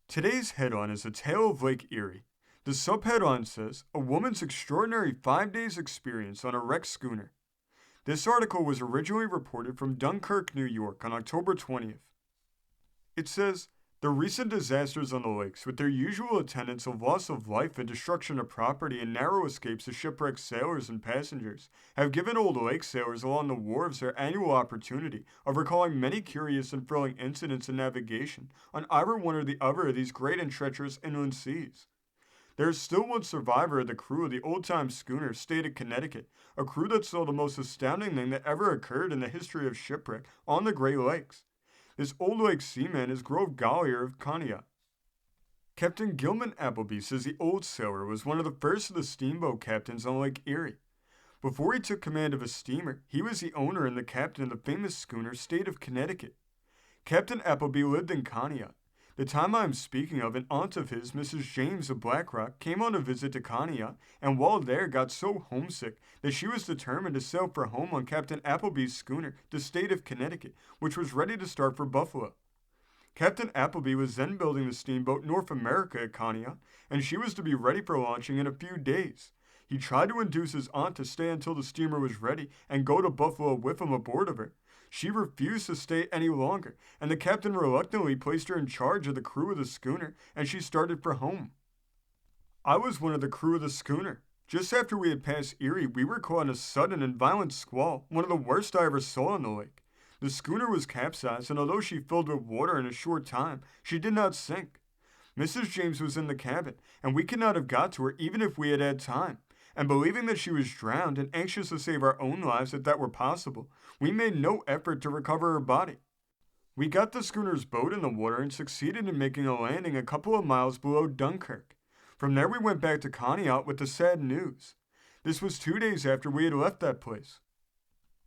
Today's headline is A Tale of Lake Erie. The subheadline says, A Woman's Extraordinary 5 Days Experience on a Wrecked Schooner. This article was originally reported from Dunkirk, New York on October 20th. It says, The recent disasters on the lakes, with their usual attendants of loss of life and destruction of property and narrow escapes of shipwrecked sailors and passengers, have given old lake sailors along the wharves their annual opportunity of recalling many curious and thrilling incidents in navigation on either one or the other of these great and treacherous inland seas. There is still one survivor of the crew of the old-time schooner State of Connecticut, a crew that saw the most astounding thing that ever occurred in the history of shipwreck on the Great Lakes. This old lake seaman is Grove Gollier of Conneaut. Captain Gilman Appleby says the old sailor was one of the first of the steamboat captains on Lake Erie. Before he took command of a steamer, he was the owner and the captain of the famous schooner State of Connecticut. Captain Appleby lived in Conneaut. The time I am speaking of, an aunt of his, Mrs. James of Blackrock, came on a visit to Conneaut, and while there got so homesick that she was determined to sail for home on Captain Appleby's schooner, the State of Connecticut, which was ready to start for Buffalo. Captain Appleby was then building the steamboat North America at Conneaut, and she was to be ready for launching in a few days. He tried to induce his aunt to stay until the steamer was ready and go to Buffalo with him aboard of her. She refused to stay any longer, and the captain reluctantly placed her in charge of the crew of the schooner, and she started for home. I was one of the crew of the schooner. Just after we had passed Erie, we were caught in a sudden and violent squall, one of the worst I ever saw on the lake. The schooner was capsized, and although she filled with water in a short time, she did not sink. Mrs. James was in the cabin, and we could not have got to her even if we had had time. And believing that she was drowned and anxious to save our own lives if that were possible, we made no effort to recover her body. We got the schooner's boat in the water and succeeded in making a landing a couple of miles below Dunkirk. From there we went back to Conneaut with the sad news. This was 2 days after we had left that place.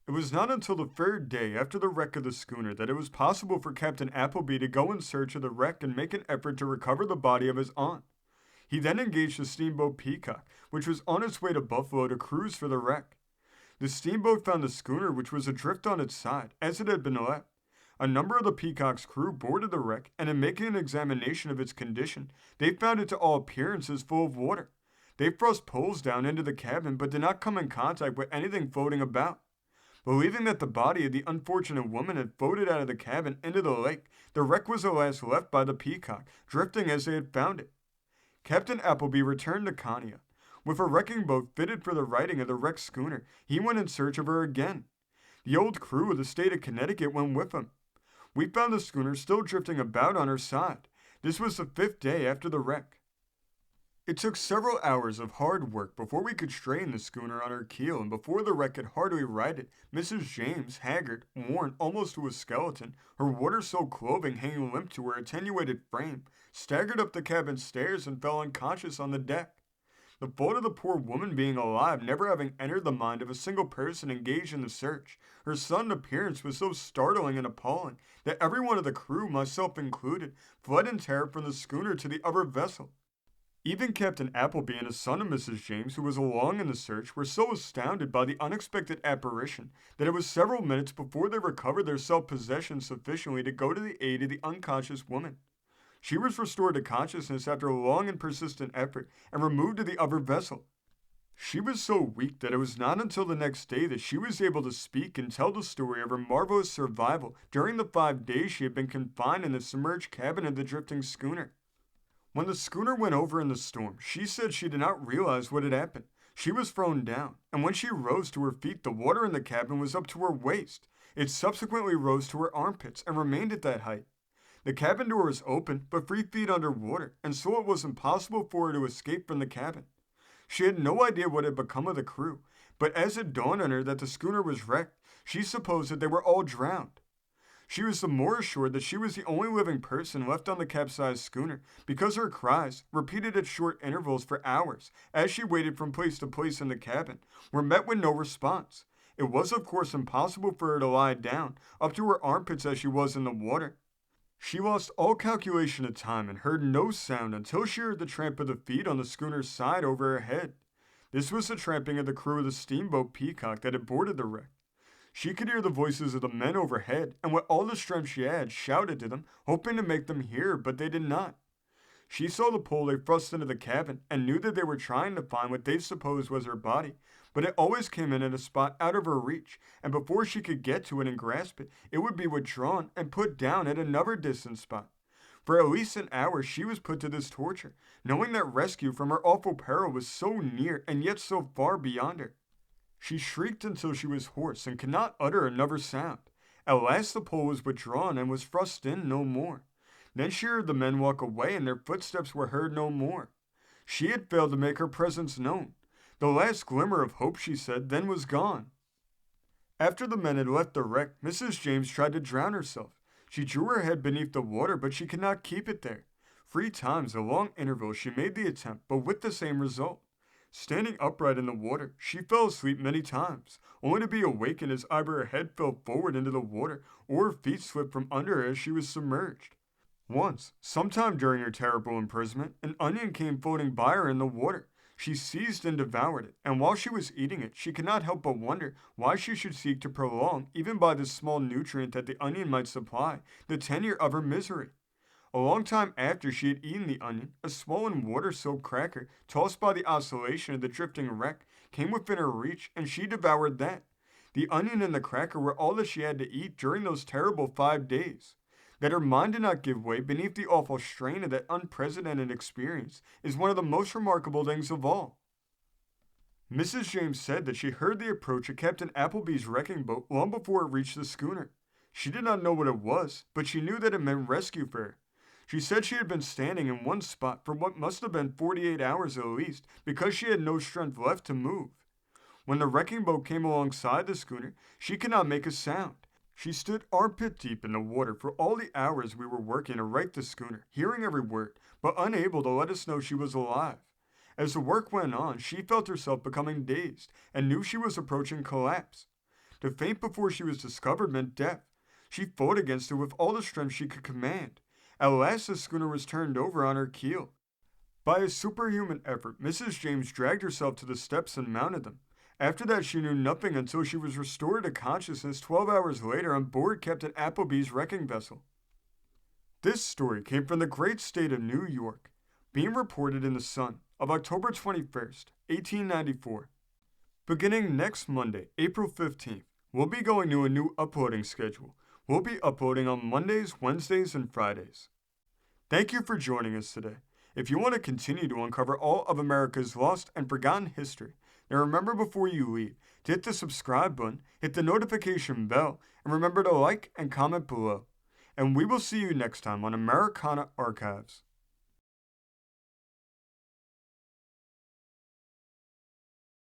It was not until the third day after the wreck of the schooner that it was possible for Captain Appleby to go in search of the wreck and make an effort to recover the body of his aunt. He then engaged the steamboat Peacock, which was on its way to Buffalo to cruise for the wreck. The steamboat found the schooner, which was adrift on its side, as it had been left. A number of the Peacock's crew boarded the wreck, and in making an examination of its condition, they found it to all appearances full of water. They thrust poles down into the cabin, but did not come in contact with anything floating about. Believing that the body of the unfortunate woman had floated out of the cabin into the lake, the wreck was the last left by the Peacock, drifting as they had found it. Captain Appleby returned to Conneaut. With a wrecking boat fitted for the righting of the wrecked schooner, he went in search of her again. The old crew of the State of Connecticut went with him. We found the schooner still drifting about on her side. This was the 5th day after the wreck. It took several hours of hard work before we could strain the schooner on her keel, and before the wreck had hardly righted, Mrs. James, haggard, worn almost to a skeleton, her water-soaked clothing hanging limp to her attenuated frame, staggered up the cabin stairs and fell unconscious on the deck. The thought of the poor woman being alive never having entered the mind of a single person engaged in the search, her sudden appearance was so startling and appalling that every one of the crew, myself included, fled in terror from the schooner to the other vessel. Even Captain Appleby and his son of Mrs. James, who was along in the search, were so astounded by the unexpected apparition that it was several minutes before they recovered their self-possession sufficiently to go to the aid of the unconscious woman. She was restored to consciousness after a long and persistent effort and removed to the other vessel. She was so weak that it was not until the next day that she was able to speak and tell the story of her marvelous survival during the 5 days she had been confined in the submerged cabin of the drifting schooner. When the schooner went over in the storm, she said she did not realize what had happened. She was thrown down, and when she rose to her feet, the water in the cabin was up to her waist. It subsequently rose to her armpits and remained at that height. The cabin door was open, but 3 feet under water, and so it was impossible for her to escape from the cabin. She had no idea what had become of the crew, but as it dawned on her that the schooner was wrecked, she supposed that they were all drowned. She was the more assured that she was the only living person left on the capsized schooner because her cries, repeated at short intervals for hours as she waited from place to place in the cabin, were met with no response. It was of course impossible for her to lie down, up to her armpits as she was in the water. She lost all calculation of time and heard no sound until she heard the tramp of the feet on the schooner's side over her head. This was the tramping of the crew of the steamboat Peacock that had boarded the wreck. She could hear the voices of the men overhead, and with all the strength she had, shouted to them, hoping to make them hear, but they did not. She saw the pole they thrust into the cabin and knew that they were trying to find what they supposed was her body, but it always came in at a spot out of her reach, and before she could get to it and grasp it, it would be withdrawn and put down at another distant spot. For at least an hour she was put to this torture, knowing that rescue from her awful peril was so near and yet so far beyond her. She shrieked until she was hoarse and could not utter another sound. At last the pole was withdrawn and was thrust in no more. Then she heard the men walk away and their footsteps were heard no more. She had failed to make her presence known. The last glimmer of hope, she said, then was gone. After the men had left the wreck, Mrs. James tried to drown herself. She drew her head beneath the water, but she could not keep it there. 3 times, a long interval, she made the attempt, but with the same result. Standing upright in the water, she fell asleep many times, only to be awakened as either her head fell forward into the water or her feet slipped from under her as she was submerged. Once, sometime during her terrible imprisonment, an onion came floating by her in the water. She seized and devoured it, and while she was eating it, she could not help but wonder why she should seek to prolong, even by the small nutrient that the onion might supply, the tenure of her misery. A long time after she had eaten the onion, a swollen water-soaked cracker, tossed by the oscillation of the drifting wreck, came within her reach, and she devoured that. The onion and the cracker were all that she had to eat during those terrible 5 days. That her mind did not give way beneath the awful strain of that unprecedented experience is one of the most remarkable things of all. Mrs. James said that she heard the approach of Captain Appleby's wrecking boat long before it reached the schooner. She did not know what it was, but she knew that it meant rescue for her. She said she had been standing in one spot for what must have been 48 hours at least, because she had no strength left to move. When the wrecking boat came alongside the schooner, she could not make a sound. She stood armpit deep in the water for all the hours we were working to right the schooner, hearing every word, but unable to let us know she was alive. As the work went on, she felt herself becoming dazed and knew she was approaching collapse. To faint before she was discovered meant death. She fought against it with all the strength she could command. At last the schooner was turned over on her keel. By a superhuman effort, Mrs. James dragged herself to the steps and mounted them. After that she knew nothing until she was restored to consciousness 12 hours later on board Captain Appleby's wrecking vessel. This story came from the great state of New York, being reported in the Sun of October 21st, 1894. Beginning next Monday, April 15th, we'll be going to a new uploading schedule. We'll be uploading on Mondays, Wednesdays, and Fridays. Thank you for joining us today. If you want to continue to uncover all of America's lost and forgotten history, then remember before you leave to hit the subscribe button, hit the notification bell, and remember to like and comment below. And we will see you next time on Americana Archives.